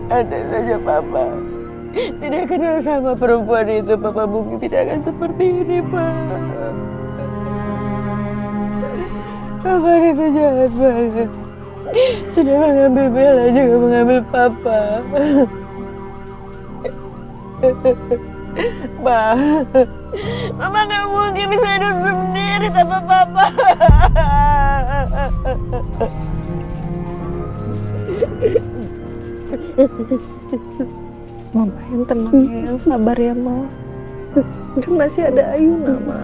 Andai saja Papa tidak kenal sama perempuan itu, Papa mungkin tidak akan seperti ini, Pak. Papa itu jahat banget. Sudah mengambil Bella juga mengambil Papa. Ma, Mama gak mungkin bisa hidup sendiri tanpa Papa. Mama yang tenang ya, yang sabar ya, Ma. Kan masih ada Ayuna, Ma.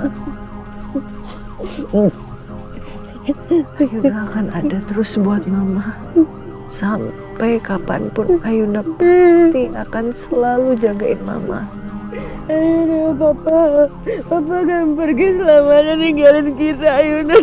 Ayuna akan ada terus buat Mama. Sampai kapanpun Ayuna pasti akan selalu jagain Mama. Ayuna, Papa akan pergi selamanya ninggalin kita, Ayuna.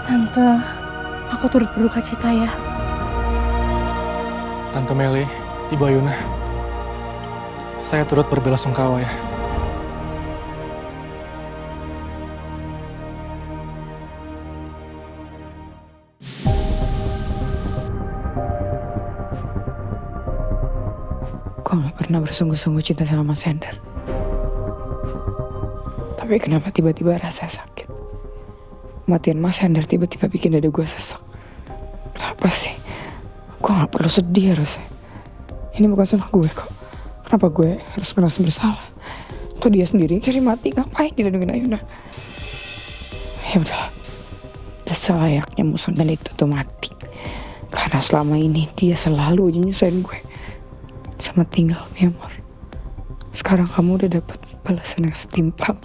Tante, aku turut berduka cita ya. Tante Meli, Ibu Ayuna, saya turut berbelasungkawa ya. Gue gak pernah bersungguh-sungguh cinta sama Mas Hendar. Tapi kenapa tiba-tiba rasa sakit? Kematian Mas Hendar tiba-tiba bikin dada gue sesak. Kenapa sih? Gue gak perlu sedih harusnya. Ini bukan salah gue kok. Kenapa gue harus merasa bersalah? Tuh dia sendiri cari mati, ngapain dilindungin Ayuna? Ya udahlah, udah selayaknya Musanggan itu tuh mati. Karena selama ini dia selalu aja nyusahin gue. Sama tinggal Memor. Sekarang kamu udah dapet balasan yang setimpal.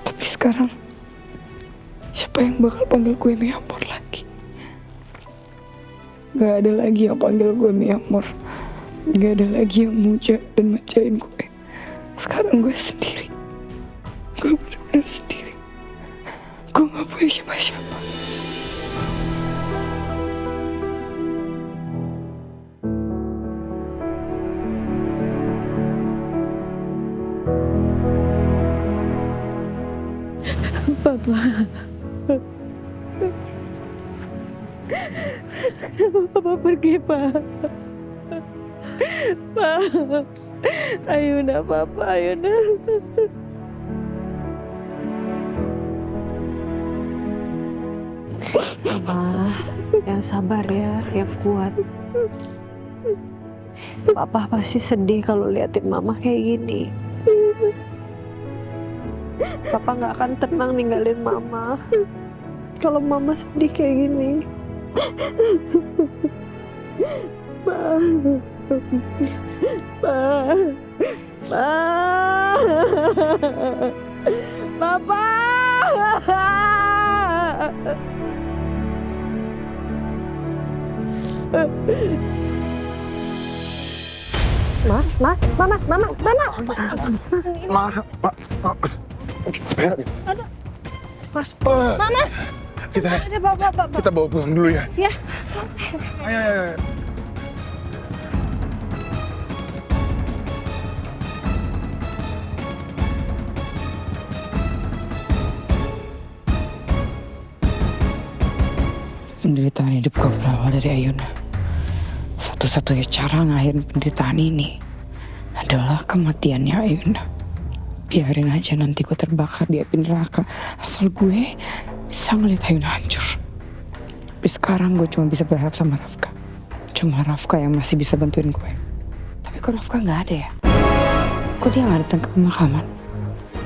Tapi sekarang siapa yang bakal panggil gue Memor lagi? Gak ada lagi yang panggil gue Memor. Gak ada lagi yang muja dan majain gue. Sekarang gue sendiri. Gue bener-bener sendiri. Gue gak punya siapa-siapa. Papa. Kenapa Papa pergi, Pak? Pak. Ayuna, Papa, Ayuna. Mama, yang sabar ya, yang kuat. Papa pasti sedih kalau liatin Mama kayak gini. Papa gak akan tenang ninggalin Mama kalau Mama sedih kayak gini. Pa. Papa. Mama. Mama. Kita bawa pulang dulu ya. Ya. Ayo. Penderitaan hidup gue berawal dari Ayuna. satu-satunya cara ngakhirin penderitaan ini adalah kematiannya Ayunda. Biarin aja nanti gue terbakar di api neraka, asal gue bisa ngeliat Ayunda hancur. Tapi sekarang gue cuma bisa berharap sama Rafka. Cuma Rafka yang masih bisa bantuin gue. Tapi kok Rafka gak ada ya? Kok dia gak datang ke pemakaman?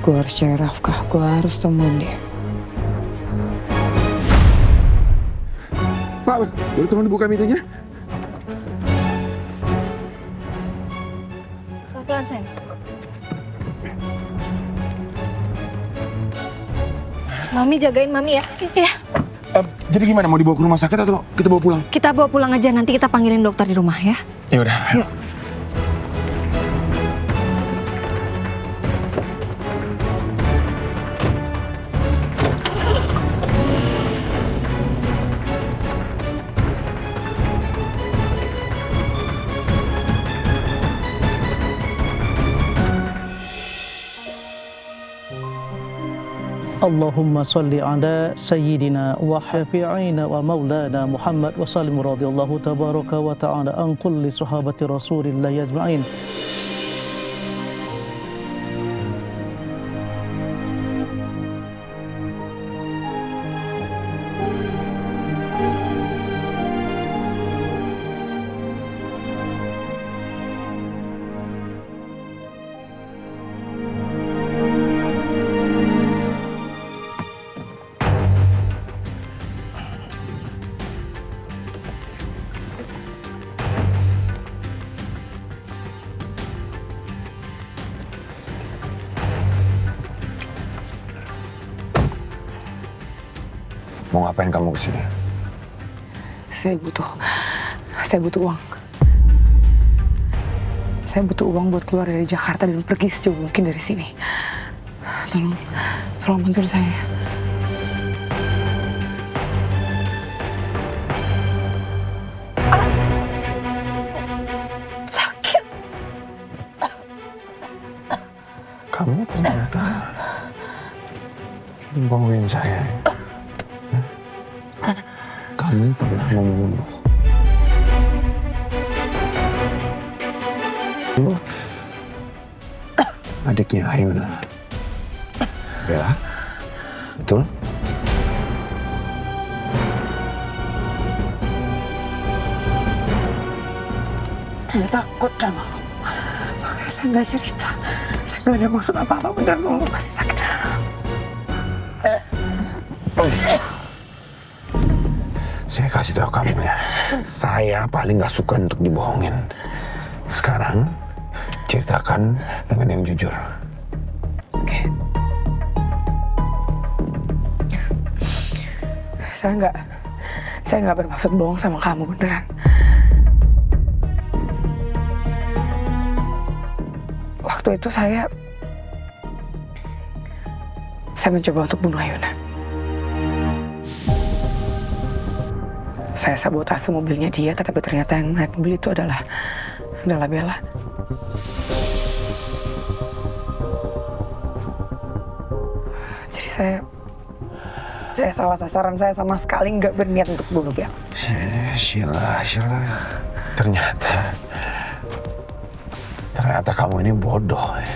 Gue harus cari Rafka, gue harus temuin dia. Pak, boleh tolong dibuka pintunya? Pelan-pelan, sayang. Mami jagain Mami ya. Iya. Jadi gimana, mau dibawa ke rumah sakit atau kita bawa pulang? Kita bawa pulang aja, nanti kita panggilin dokter di rumah ya. Ya udah. Yuk. اللهم صل على سيدنا وشفيعنا ومولانا محمد وسلم رضي الله تبارك وتعالى عن كل صحابة رسول الله أجمعين. Mau ngapain kamu kesini? Saya butuh uang. Saya butuh uang buat keluar dari Jakarta dan pergi sejauh mungkin dari sini. Tolong bantu saya. Sakit. Kamu ternyata bohongin saya. Kamu pernah membunuh. Adiknya Ayunda. Ya, betul? Saya takut sama kamu. Makanya saya nggak cerita. Saya nggak ada maksud apa-apa. Beneran kamu pasti sakit. Saya kasih tahu kamu ya, saya paling nggak suka untuk dibohongin. Sekarang ceritakan dengan yang jujur. Oke. Saya nggak bermaksud bohong sama kamu beneran. Waktu itu saya mencoba untuk bunuh Ayunda. Saya sabotase mobilnya dia, tapi ternyata yang naik mobil itu adalah Bella. Jadi saya salah sasaran. Saya sama sekali nggak berniat untuk bunuh Bella. Sheila. Ternyata kamu ini bodoh ya.